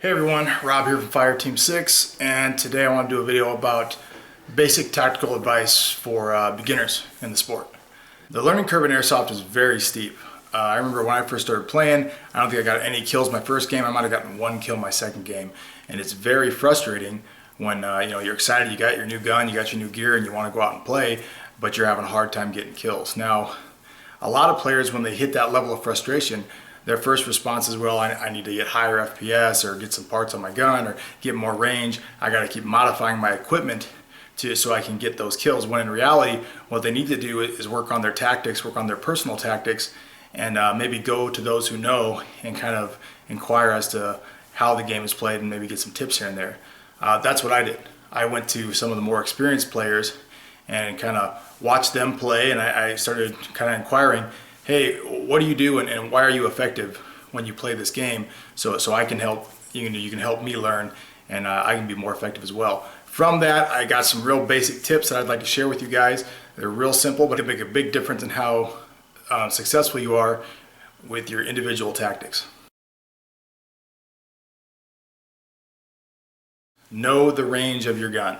Hey everyone, Rob here from Fire Team 6, and today I want to do a video about basic tactical advice for beginners in the sport. The learning curve in Airsoft is very steep. I remember when I first started playing, I don't think I got any kills my first game. I might have gotten one kill my second game, and it's very frustrating when you're excited, you got your new gun, you got your new gear, and you want to go out and play, but you're having a hard time getting kills. Now, a lot of players, when they hit that level of frustration, their first response is, well, I need to get higher FPS or get some parts on my gun or get more range. I got to keep modifying my equipment so I can get those kills. When in reality, what they need to do is work on their tactics, work on their personal tactics, and maybe go to those who know and kind of inquire as to how the game is played and maybe get some tips here and there. That's what I did. I went to some of the more experienced players and kind of watched them play, and I started kind of inquiring, hey, what do you do and why are you effective when you play this game? So I can help, you can help me learn, and I can be more effective as well. From that, I got some real basic tips that I'd like to share with you guys. They're real simple, but they make a big difference in how successful you are with your individual tactics. Know the range of your gun,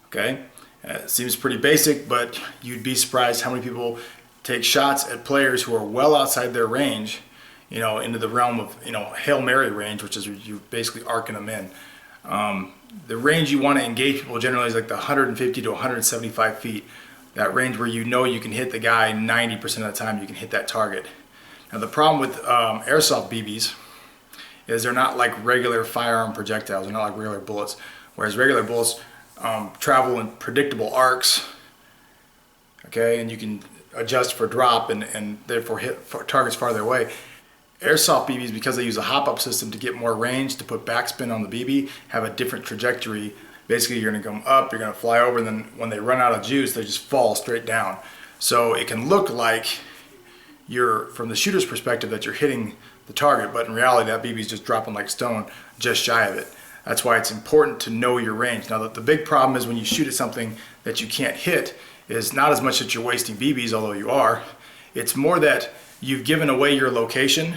okay? It seems pretty basic, but you'd be surprised how many people take shots at players who are well outside their range, into the realm of, Hail Mary range, which is you basically arcing them in. The range you want to engage people generally is like the 150 to 175 feet. That range where you can hit the guy 90% of the time, you can hit that target. Now the problem with Airsoft BBs is they're not like regular firearm projectiles, they're not like regular bullets. Whereas regular bullets travel in predictable arcs, okay, and you can adjust for drop and therefore hit targets farther away. Airsoft BBs, because they use a hop-up system to get more range, to put backspin on the BB, have a different trajectory. Basically, you're going to come up, you're going to fly over, and then when they run out of juice, they just fall straight down. So it can look like you're, from the shooter's perspective, that you're hitting the target, but in reality, that BB is just dropping like stone just shy of it. That's why it's important to know your range. Now, the big problem is when you shoot at something that you can't hit, is not as much that you're wasting BBs, although you are. It's more that you've given away your location,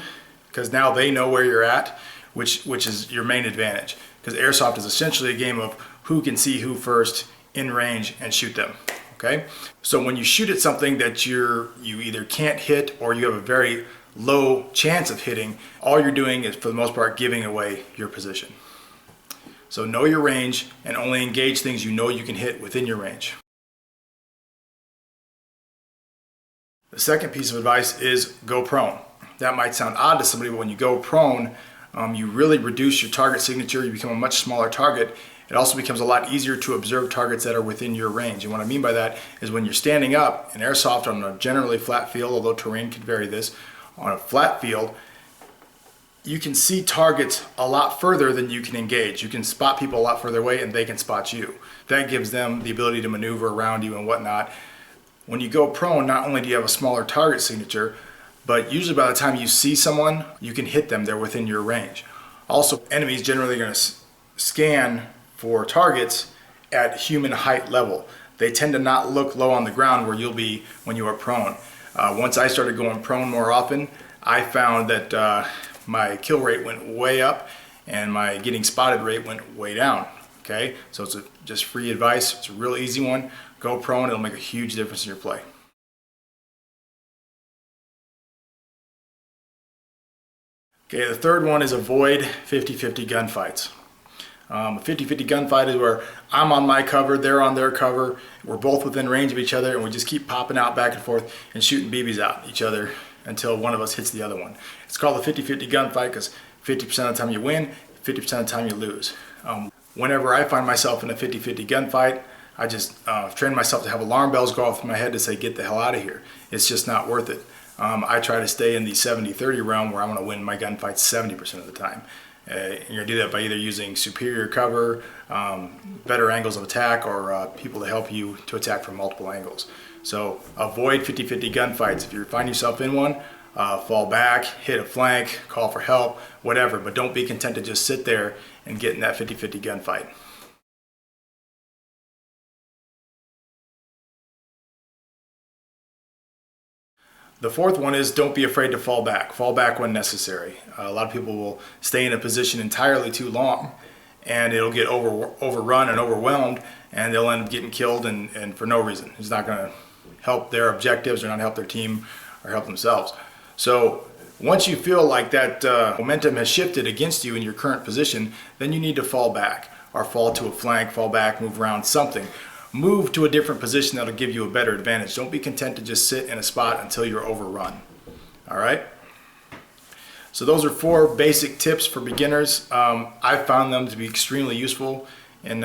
because now they know where you're at, which is your main advantage. Because Airsoft is essentially a game of who can see who first in range and shoot them, okay? So when you shoot at something that you either can't hit or you have a very low chance of hitting, all you're doing is, for the most part, giving away your position. So know your range and only engage things you know you can hit within your range. The second piece of advice is go prone. That might sound odd to somebody, but when you go prone, you really reduce your target signature. You become a much smaller target. It also becomes a lot easier to observe targets that are within your range. And what I mean by that is when you're standing up in Airsoft on a generally flat field, although terrain can vary this, on a flat field, you can see targets a lot further than you can engage. You can spot people a lot further away and they can spot you. That gives them the ability to maneuver around you and whatnot. When you go prone, not only do you have a smaller target signature, but usually by the time you see someone, you can hit them, they're within your range. Also, enemies generally going to scan for targets at human height level. They tend to not look low on the ground where you'll be when you are prone. Once I started going prone more often, I found that my kill rate went way up and my getting spotted rate went way down. Okay, so it's just free advice. It's a real easy one. Go prone, it'll make a huge difference in your play. Okay, the third one is avoid 50-50 gunfights. A 50-50 gunfight is where I'm on my cover, they're on their cover, we're both within range of each other, and we just keep popping out back and forth and shooting BBs at each other until one of us hits the other one. It's called a 50-50 gunfight because 50% of the time you win, 50% of the time you lose. Whenever I find myself in a 50-50 gunfight, I just trained myself to have alarm bells go off in my head to say, get the hell out of here. It's just not worth it. I try to stay in the 70-30 realm where I'm going to win my gunfights 70% of the time. You're going to do that by either using superior cover, better angles of attack, or people to help you to attack from multiple angles. So avoid 50-50 gunfights. If you find yourself in one, fall back, hit a flank, call for help, whatever. But don't be content to just sit there and get in that 50-50 gunfight. The fourth one is don't be afraid to fall back. Fall back when necessary. A lot of people will stay in a position entirely too long, and it'll get overrun and overwhelmed, and they'll end up getting killed and for no reason. It's not going to help their objectives or not help their team or help themselves. So once you feel like that momentum has shifted against you in your current position, then you need to fall back or fall to a flank, fall back, move around, something. Move to a different position that'll give you a better advantage. Don't be content to just sit in a spot until you're overrun. All right? So those are 4 basic tips for beginners. I found them to be extremely useful and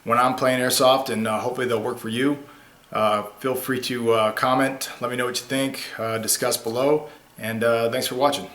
when I'm playing Airsoft, and hopefully they'll work for you. Feel free to comment. Let me know what you think. Discuss below. And thanks for watching.